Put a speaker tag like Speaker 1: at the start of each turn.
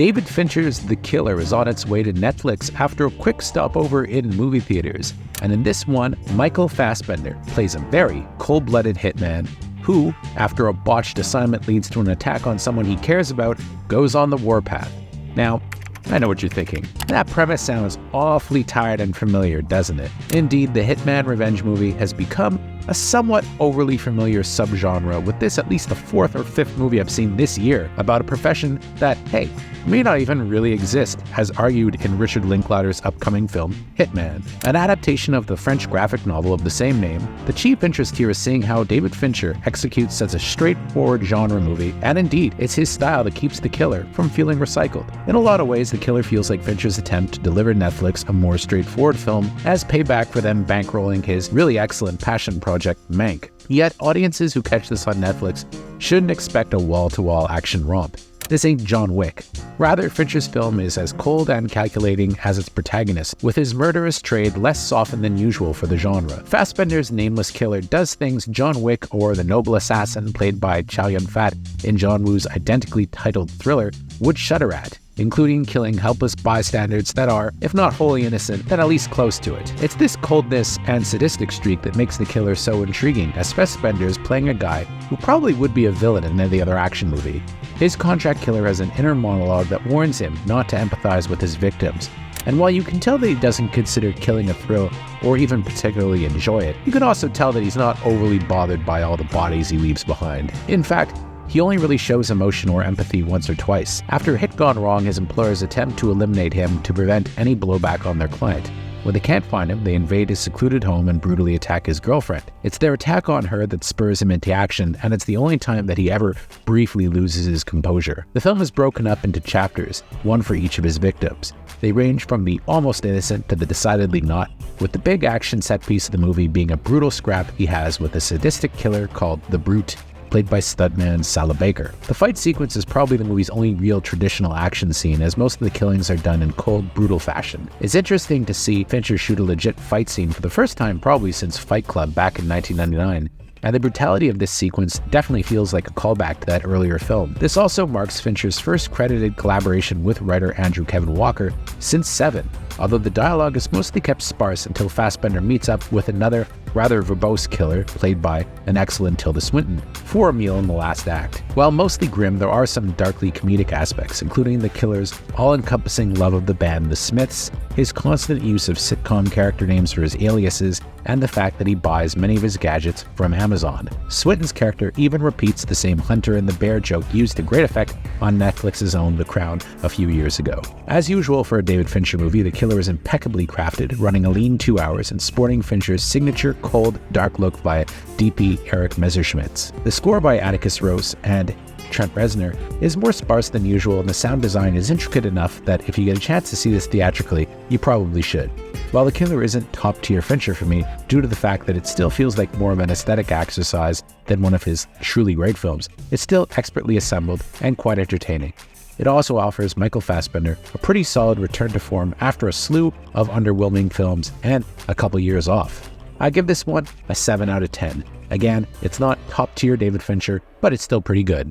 Speaker 1: David Fincher's The Killer is on its way to Netflix after a quick stopover in movie theaters. And in this one, Michael Fassbender plays a very cold-blooded hitman who, after a botched assignment leads to an attack on someone he cares about, goes on the warpath. Now, I know what you're thinking. That premise sounds awfully tired and familiar, doesn't it? Indeed, the hitman revenge movie has become a somewhat overly familiar subgenre, with this at least the fourth or fifth movie I've seen this year about a profession that, hey, may not even really exist, as argued in Richard Linklater's upcoming film, Hitman. An adaptation of the French graphic novel of the same name, the chief interest here is seeing how David Fincher executes such a straightforward genre movie, and indeed, it's his style that keeps The Killer from feeling recycled. In a lot of ways, The Killer feels like Fincher's attempt to deliver Netflix a more straightforward film as payback for them bankrolling his really excellent passion project, Mank. Yet, audiences who catch this on Netflix shouldn't expect a wall-to-wall action romp. This ain't John Wick. Rather, Fincher's film is as cold and calculating as its protagonist, with his murderous trade less softened than usual for the genre. Fassbender's nameless killer does things John Wick or the noble assassin played by Chow Yun-fat in John Woo's identically titled thriller would shudder at, including killing helpless bystanders that are, if not wholly innocent, then at least close to it. It's this coldness and sadistic streak that makes The Killer so intriguing, as Fassbender is playing a guy who probably would be a villain in any other action movie. His contract killer has an inner monologue that warns him not to empathize with his victims. And while you can tell that he doesn't consider killing a thrill or even particularly enjoy it, you can also tell that he's not overly bothered by all the bodies he leaves behind. In fact, he only really shows emotion or empathy once or twice. After a hit gone wrong, his employers attempt to eliminate him to prevent any blowback on their client. When they can't find him, they invade his secluded home and brutally attack his girlfriend. It's their attack on her that spurs him into action, and it's the only time that he ever briefly loses his composure. The film is broken up into chapters, one for each of his victims. They range from the almost innocent to the decidedly not, with the big action set piece of the movie being a brutal scrap he has with a sadistic killer called The Brute, played by stuntman Sala Baker. The fight sequence is probably the movie's only real traditional action scene, as most of the killings are done in cold, brutal fashion. It's interesting to see Fincher shoot a legit fight scene for the first time probably since Fight Club back in 1999. And the brutality of this sequence definitely feels like a callback to that earlier film. This also marks Fincher's first credited collaboration with writer Andrew Kevin Walker since Seven, although the dialogue is mostly kept sparse until Fassbender meets up with another rather verbose killer, played by an excellent Tilda Swinton, for a meal in the last act. While mostly grim, there are some darkly comedic aspects, including the killer's all-encompassing love of the band The Smiths, his constant use of sitcom character names for his aliases, and the fact that he buys many of his gadgets from Amazon. Swinton's character even repeats the same hunter and the bear joke used to great effect on Netflix's own The Crown a few years ago. As usual for a David Fincher movie, The Killer is impeccably crafted, running a lean 2 hours and sporting Fincher's signature cold, dark look via DP Eric Messerschmitt's. The score by Atticus Ross and Trent Reznor is more sparse than usual, and the sound design is intricate enough that if you get a chance to see this theatrically, you probably should. While The Killer isn't top-tier Fincher for me, due to the fact that it still feels like more of an aesthetic exercise than one of his truly great films, it's still expertly assembled and quite entertaining. It also offers Michael Fassbender a pretty solid return to form after a slew of underwhelming films and a couple years off. I give this one a 7 out of 10. Again, it's not top-tier David Fincher, but it's still pretty good.